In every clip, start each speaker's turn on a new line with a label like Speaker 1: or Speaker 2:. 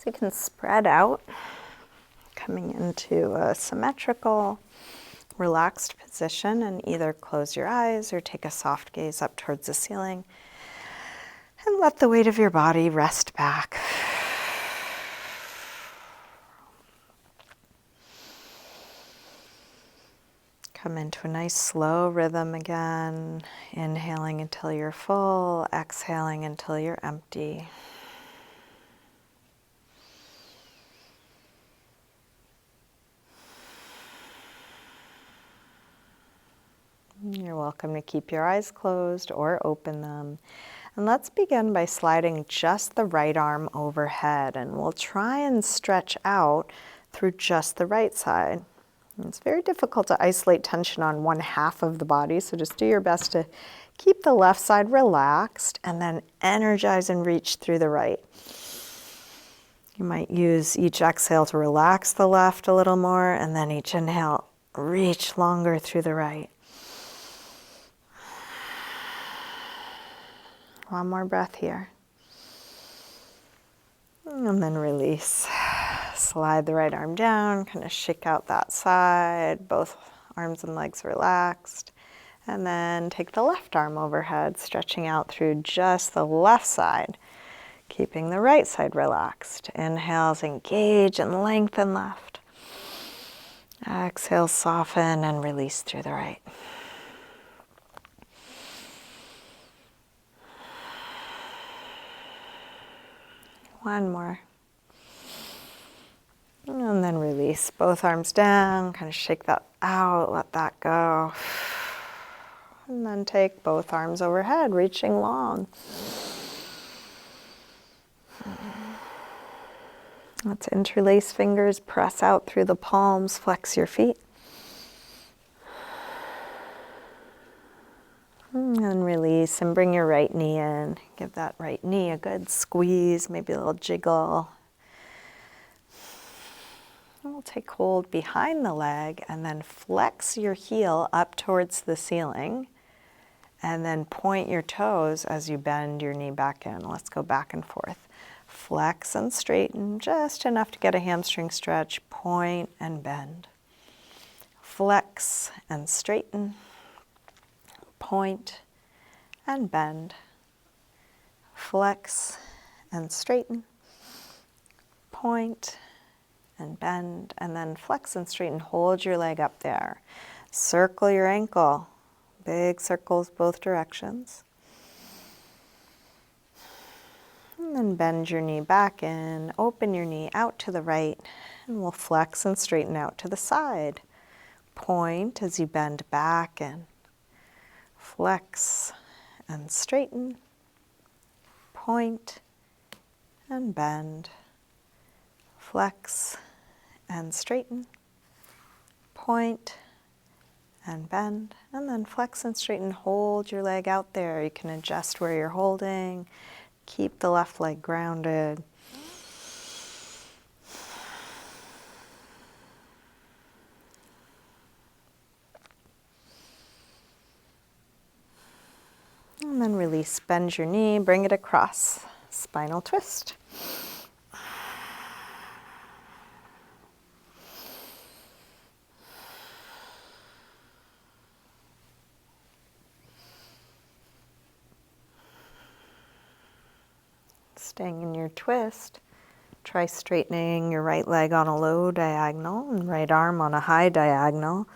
Speaker 1: So you can spread out, coming into a symmetrical, relaxed position, and either close your eyes or take a soft gaze up towards the ceiling and let the weight of your body rest back. Come into a nice slow rhythm again, inhaling until you're full, exhaling until you're empty. You're welcome to keep your eyes closed or open them. And let's begin by sliding just the right arm overhead, and we'll try and stretch out through just the right side. And it's very difficult to isolate tension on one half of the body, so just do your best to keep the left side relaxed and then energize and reach through the right. You might use each exhale to relax the left a little more, and then each inhale, reach longer through the right. One more breath here. And then release. Slide the right arm down, kind of shake out that side, both arms and legs relaxed. And then take the left arm overhead, stretching out through just the left side, keeping the right side relaxed. Inhales, engage and lengthen left. Exhale, soften and release through the right. One more. And then release. Both arms down, kind of shake that out, let that go. And then take both arms overhead, reaching long. Let's interlace fingers, press out through the palms, flex your feet. And release and bring your right knee in. Give that right knee a good squeeze, maybe a little jiggle. And we'll take hold behind the leg and then flex your heel up towards the ceiling. And then point your toes as you bend your knee back in. Let's go back and forth. Flex and straighten, just enough to get a hamstring stretch. Point and bend. Flex and straighten. Point and bend. Flex and straighten. Point and bend. And then flex and straighten. Hold your leg up there. Circle your ankle. Big circles both directions. And then bend your knee back in. Open your knee out to the right. And we'll flex and straighten out to the side. Point as you bend back in. Flex and straighten, point and bend, flex and straighten, point and bend, and then flex and straighten. Hold your leg out there. You can adjust where you're holding. Keep the left leg grounded. And then release, bend your knee, bring it across, spinal twist. Staying in your twist, try straightening your right leg on a low diagonal and right arm on a high diagonal.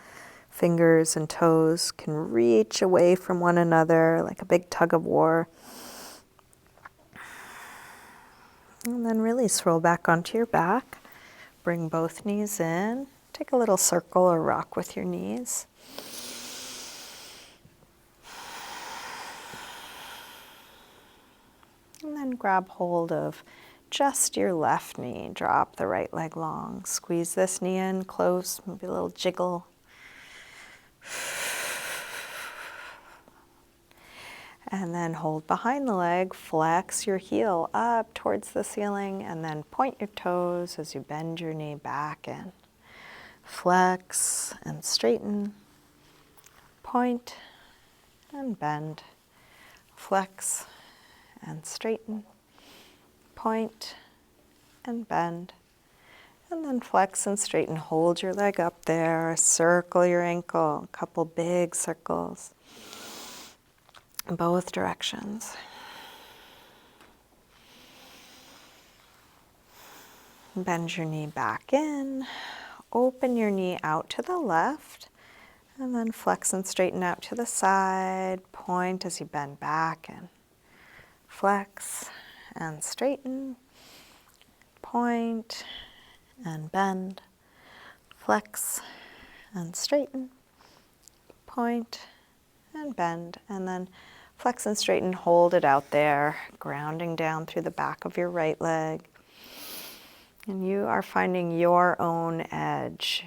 Speaker 1: Fingers and toes can reach away from one another like a big tug of war. And then release, roll back onto your back. Bring both knees in. Take a little circle or rock with your knees. And then grab hold of just your left knee. Drop the right leg long. Squeeze this knee in close, maybe a little jiggle. And then hold behind the leg, flex your heel up towards the ceiling, and then point your toes as you bend your knee back in. Flex and straighten, point and bend, flex and straighten, point and bend. And then flex and straighten. Hold your leg up there. Circle your ankle. A couple big circles in both directions. Bend your knee back in. Open your knee out to the left. And then flex and straighten out to the side. Point as you bend back and flex and straighten. Point and bend. Flex and straighten. Point and bend. And then flex and straighten. Hold it out there, grounding down through the back of your right leg. And you are finding your own edge.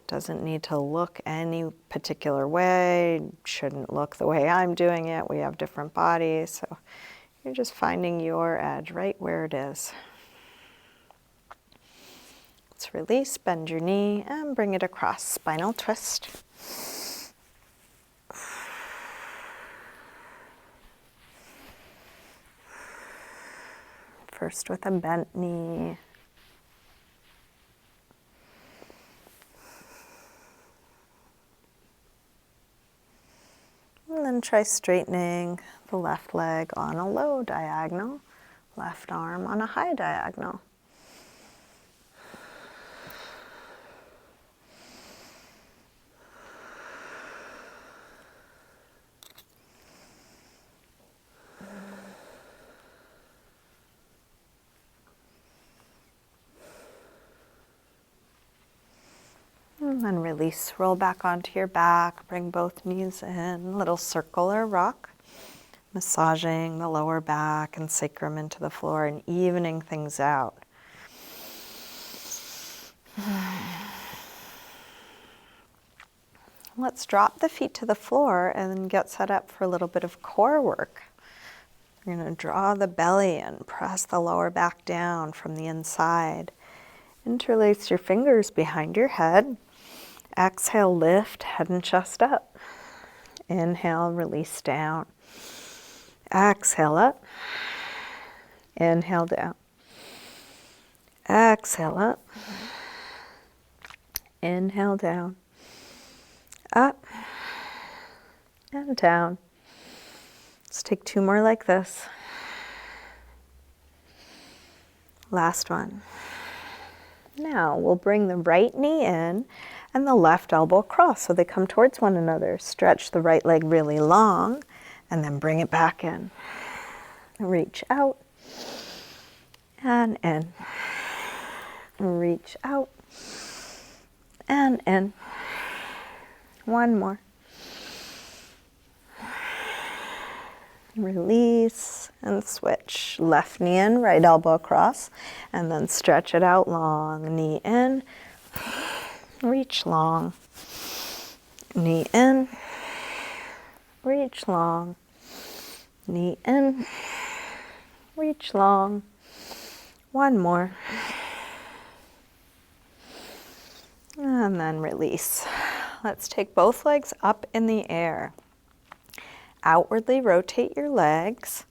Speaker 1: Doesn't need to look any particular way, shouldn't look the way I'm doing it. We have different bodies, so you're just finding your edge right where it is. Let's release, bend your knee, and bring it across. Spinal twist. First with a bent knee. And then try straightening the left leg on a low diagonal, left arm on a high diagonal. And then release, roll back onto your back, bring both knees in, little circle or rock, massaging the lower back and sacrum into the floor and evening things out. Let's drop the feet to the floor and then get set up for a little bit of core work. You're going to draw the belly in, press the lower back down from the inside. Interlace your fingers behind your head. Exhale, lift, head and chest up. Inhale, release down. Exhale up. Inhale down. Exhale up. Inhale down. Up and down. Let's take 2 more like this. Last one. Now we'll bring the right knee in and the left elbow across so they come towards one another. Stretch the right leg really long and then bring it back in. Reach out and in. Reach out and in. One more. Release and switch. Left knee in, right elbow across, and then stretch it out long. Knee in, reach long. Knee in, reach long. Knee in, reach long. One more. And then release. Let's take both legs up in the air. Outwardly rotate your legs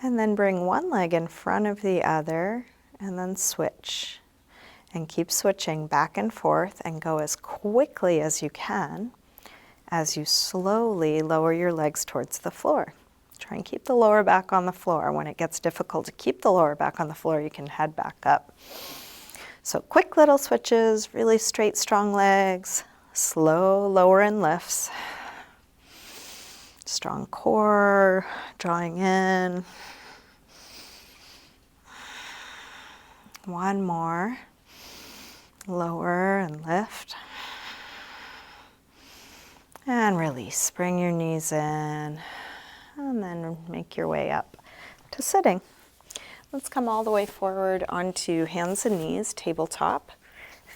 Speaker 1: and then bring one leg in front of the other and then switch. And keep switching back and forth and go as quickly as you can as you slowly lower your legs towards the floor. Try and keep the lower back on the floor. When it gets difficult to keep the lower back on the floor, you can head back up. So quick little switches, really straight, strong legs, slow lower and lifts. Strong core, drawing in. One more. Lower and lift. And release. Bring your knees in. And then make your way up to sitting. Let's come all the way forward onto hands and knees, tabletop.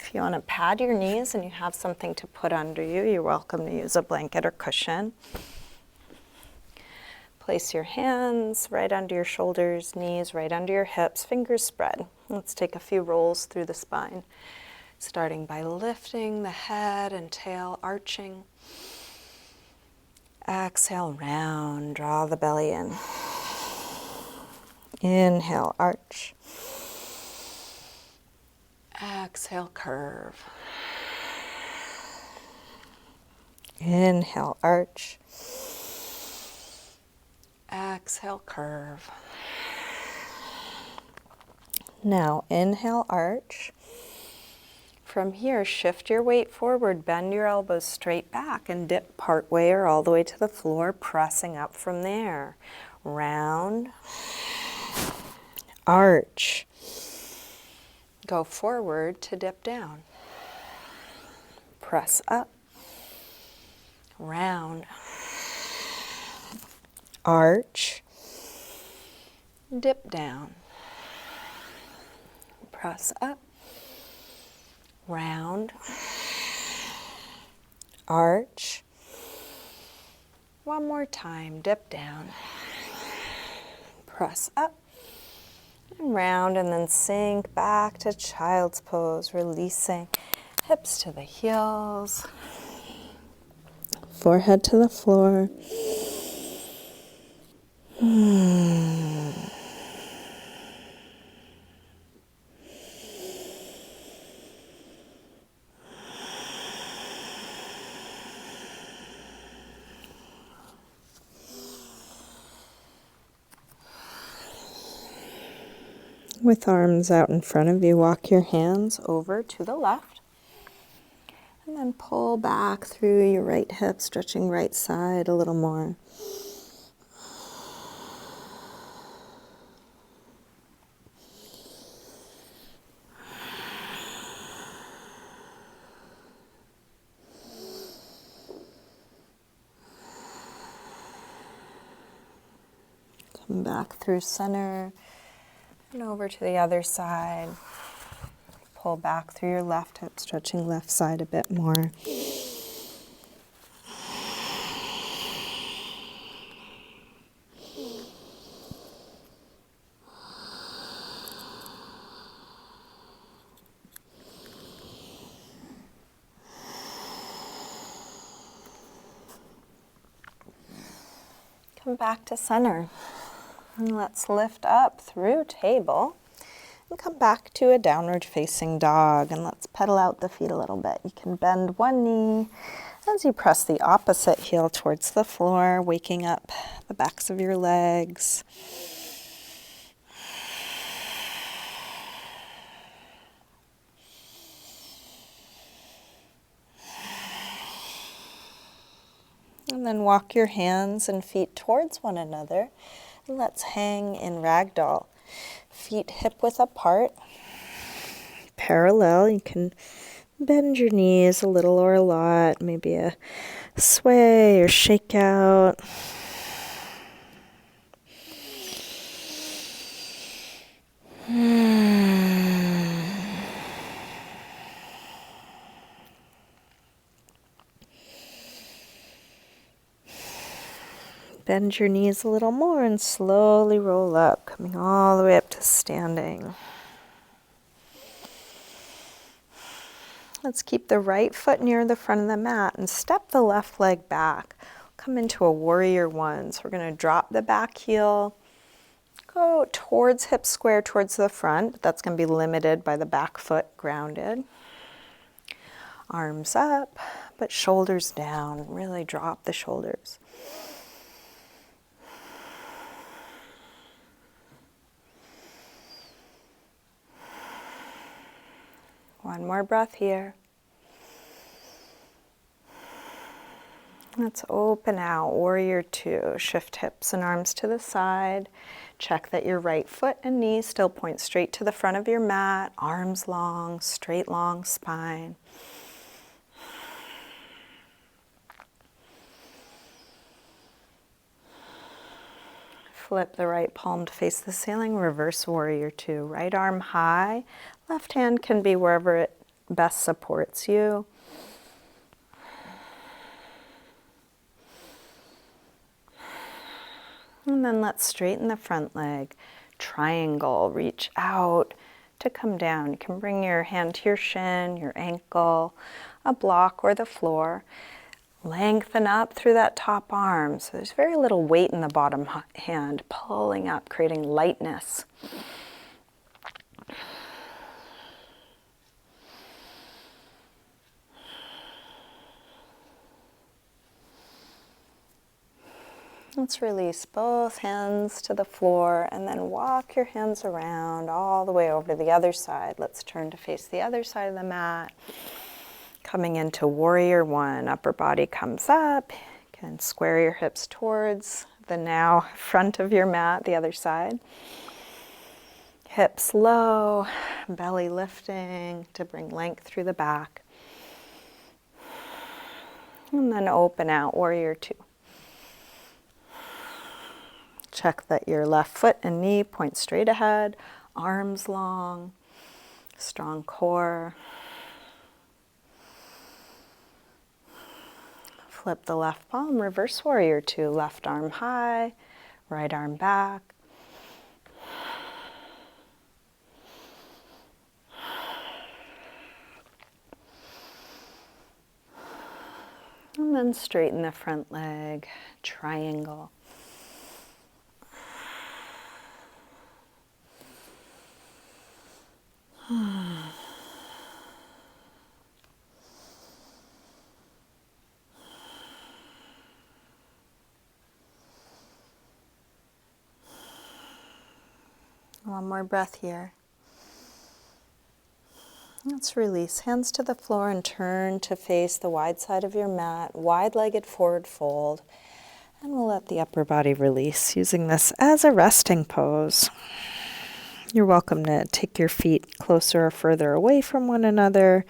Speaker 1: If you want to pad your knees and you have something to put under you, you're welcome to use a blanket or cushion. Place your hands right under your shoulders, knees right under your hips, fingers spread. Let's take a few rolls through the spine, starting by lifting the head and tail, arching. Exhale, round, draw the belly in. Inhale, arch. Exhale, curve. Inhale, arch. Exhale, curve. Now inhale, arch. From here, shift your weight forward, bend your elbows straight back and dip part way or all the way to the floor, pressing up from there. Round, arch. Go forward to dip down. Press up, round, arch, dip down. Press up, round, arch. One more time, dip down. Press up and round, and then sink back to child's pose, releasing hips to the heels, forehead to the floor. With arms out in front of you, walk your hands over to the left. And then pull back through your right hip, stretching right side a little more. Come back through center and over to the other side. Pull back through your left hip, stretching left side a bit more. Come back to center. And let's lift up through table and come back to a downward facing dog. And let's pedal out the feet a little bit. You can bend one knee as you press the opposite heel towards the floor, waking up the backs of your legs. And then walk your hands and feet towards one another. And let's hang in ragdoll. Feet hip width apart, parallel. You can bend your knees a little or a lot, maybe a sway or shake out. Bend your knees a little more and slowly roll up, coming all the way up to standing. Let's keep the right foot near the front of the mat and step the left leg back. Come into a warrior one. So we're going to drop the back heel, go towards hip square towards the front, but that's going to be limited by the back foot grounded. Arms up, but shoulders down. Really drop the shoulders. One more breath here. Let's open out, warrior two. Shift hips and arms to the side. Check that your right foot and knee still point straight to the front of your mat. Arms long, straight long spine. Flip the right palm to face the ceiling, reverse warrior two. Right arm high, left hand can be wherever it best supports you. And then let's straighten the front leg. Triangle, reach out to come down. You can bring your hand to your shin, your ankle, a block or the floor. Lengthen up through that top arm. So there's very little weight in the bottom hand, pulling up, creating lightness. Let's release both hands to the floor and then walk your hands around all the way over to the other side. Let's turn to face the other side of the mat. Coming into warrior one, upper body comes up. You can square your hips towards the now front of your mat, the other side. Hips low, belly lifting to bring length through the back. And then open out, warrior two. Check that your left foot and knee point straight ahead, arms long, strong core. Flip the left palm, reverse warrior two, left arm high, right arm back. And then straighten the front leg, triangle. One more breath here. Let's release. Hands to the floor and turn to face the wide side of your mat, wide-legged forward fold. And we'll let the upper body release, using this as a resting pose. You're welcome to take your feet closer or further away from one another.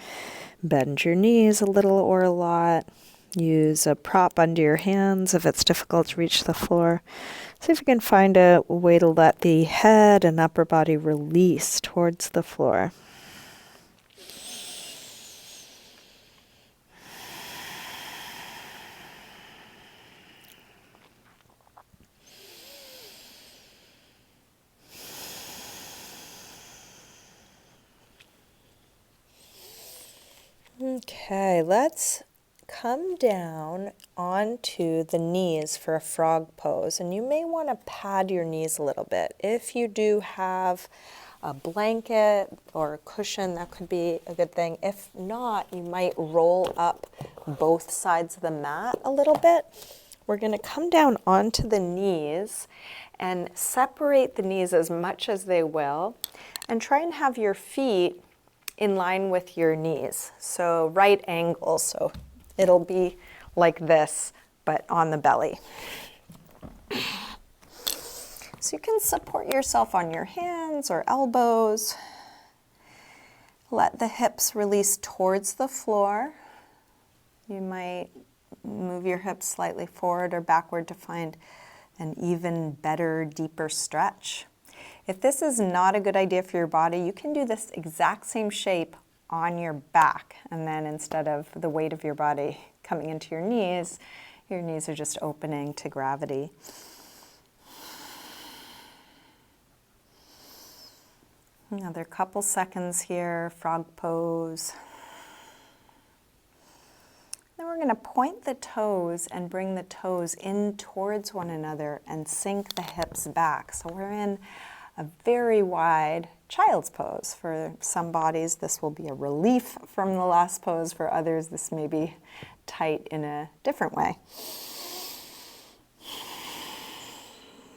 Speaker 1: Bend your knees a little or a lot. Use a prop under your hands if it's difficult to reach the floor. See if you can find a way to let the head and upper body release towards the floor. Okay, let's come down onto the knees for a frog pose. And you may want to pad your knees a little bit. If you do have a blanket or a cushion, that could be a good thing. If not, you might roll up both sides of the mat a little bit. We're going to come down onto the knees and separate the knees as much as they will, and try and have your feet in line with your knees. So right angle, so it'll be like this, but on the belly. So you can support yourself on your hands or elbows. Let the hips release towards the floor. You might move your hips slightly forward or backward to find an even better, deeper stretch. If this is not a good idea for your body, you can do this exact same shape on your back. And then instead of the weight of your body coming into your knees are just opening to gravity. Another couple seconds here, frog pose. Then we're going to point the toes and bring the toes in towards one another and sink the hips back. So we're in a very wide child's pose. For some bodies, this will be a relief from the last pose. For others, this may be tight in a different way.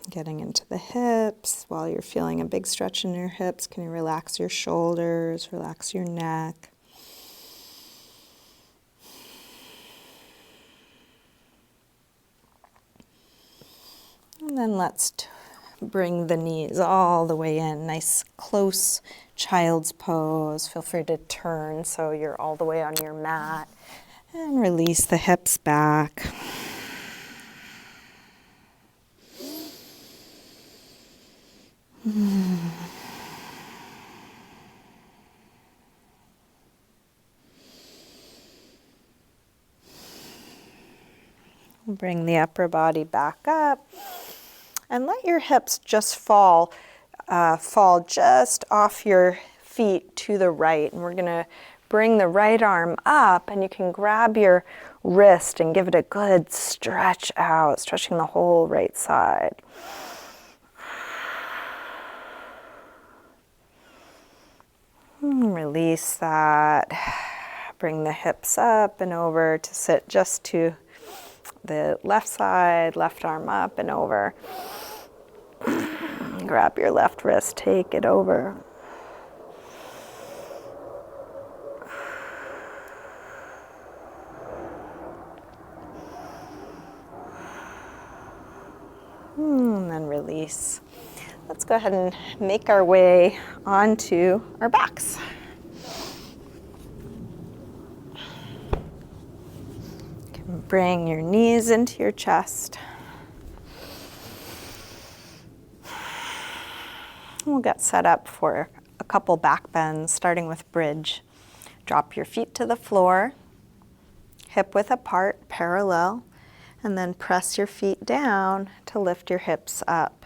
Speaker 1: Getting into the hips. While you're feeling a big stretch in your hips, can you relax your shoulders, relax your neck? And then let's bring the knees all the way in. Nice close child's pose. Feel free to turn so you're all the way on your mat. And release the hips back. Bring the upper body back up. And let your hips just fall just off your feet to the right. And we're going to bring the right arm up, and you can grab your wrist and give it a good stretch out, stretching the whole right side. Release that. Bring the hips up and over to sit just to the left side, left arm up and over. Grab your left wrist, take it over. And then release. Let's go ahead and make our way onto our backs. You can bring your knees into your chest. We'll get set up for a couple back bends, starting with bridge. Drop your feet to the floor, hip width apart, parallel, and then press your feet down to lift your hips up.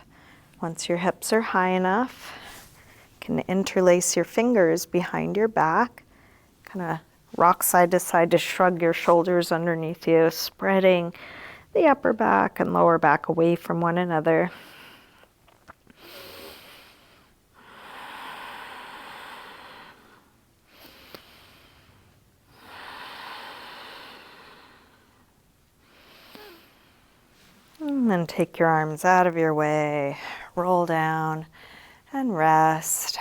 Speaker 1: Once your hips are high enough, you can interlace your fingers behind your back, kind of rock side to shrug your shoulders underneath you, spreading the upper back and lower back away from one another. And then take your arms out of your way, roll down and rest.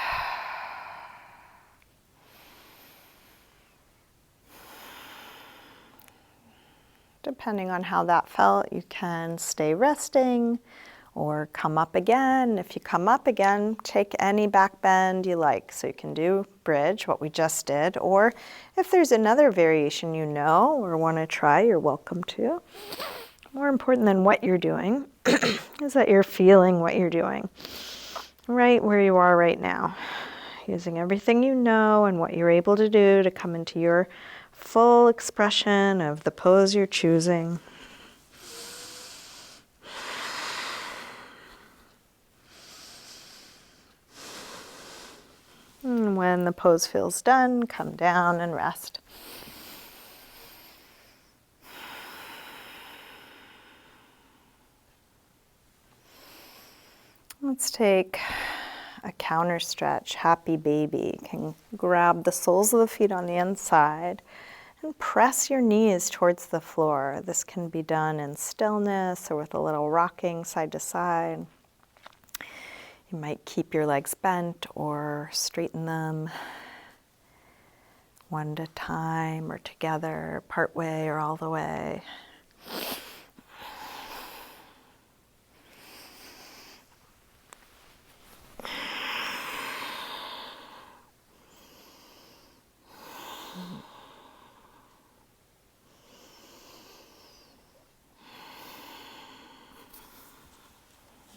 Speaker 1: Depending on how that felt, you can stay resting or come up again. If you come up again, take any back bend you like. So you can do bridge, what we just did, or if there's another variation you know or want to try, you're welcome to. More important than what you're doing is that you're feeling what you're doing right where you are right now, using everything you know and what you're able to do to come into your full expression of the pose you're choosing. And when the pose feels done, come down and rest. Let's take a counter stretch, happy baby. You can grab the soles of the feet on the inside and press your knees towards the floor. This can be done in stillness or with a little rocking side to side. You might keep your legs bent or straighten them one at a time or together, part way or all the way.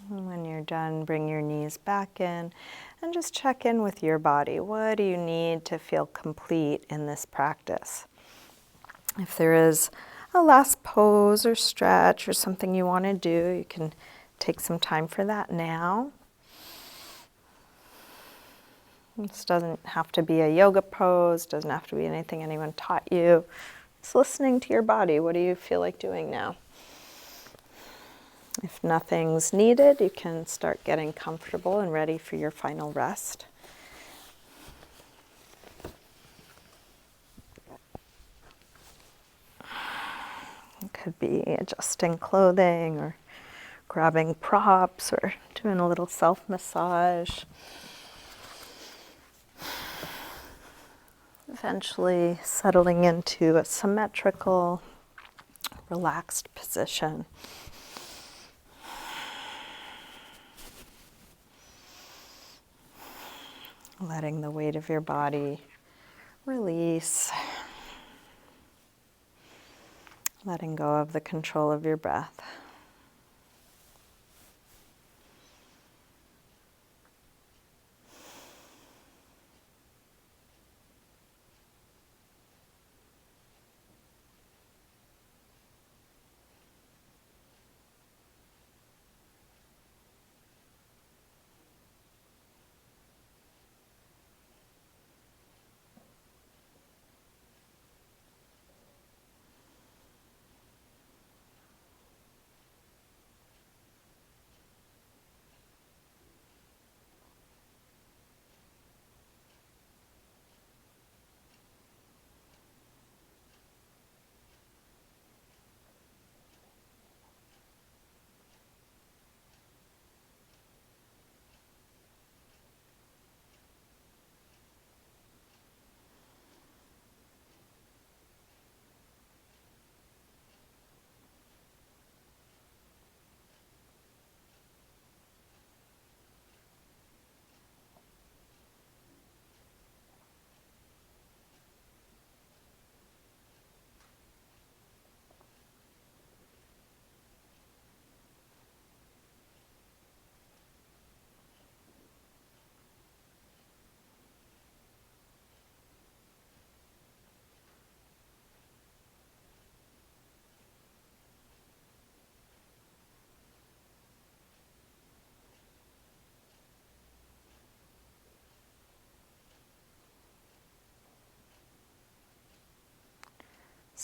Speaker 1: When you're done, bring your knees back in and just check in with your body. What do you need to feel complete in this practice? If there is a last pose or stretch or something you want to do, you can take some time for that now. This doesn't have to be a yoga pose, doesn't have to be anything anyone taught you. Just listening to your body. What do you feel like doing now? If nothing's needed, you can start getting comfortable and ready for your final rest. It could be adjusting clothing or grabbing props or doing a little self-massage. Eventually settling into a symmetrical, relaxed position. Letting the weight of your body release. Letting go of the control of your breath.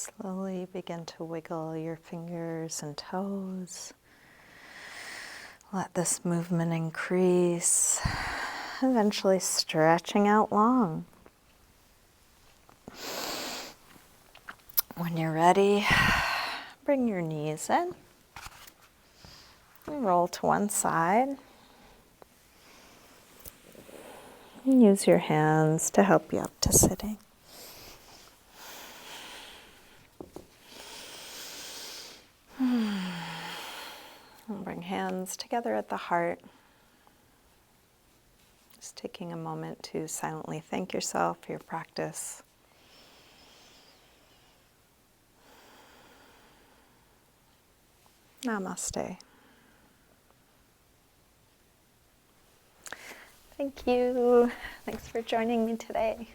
Speaker 1: Slowly begin to wiggle your fingers and toes. Let this movement increase, eventually stretching out long. When you're ready, bring your knees in and roll to one side. And use your hands to help you up to sitting. And bring hands together at the heart. Just taking a moment to silently thank yourself for your practice. Namaste. Thank you. Thanks for joining me today.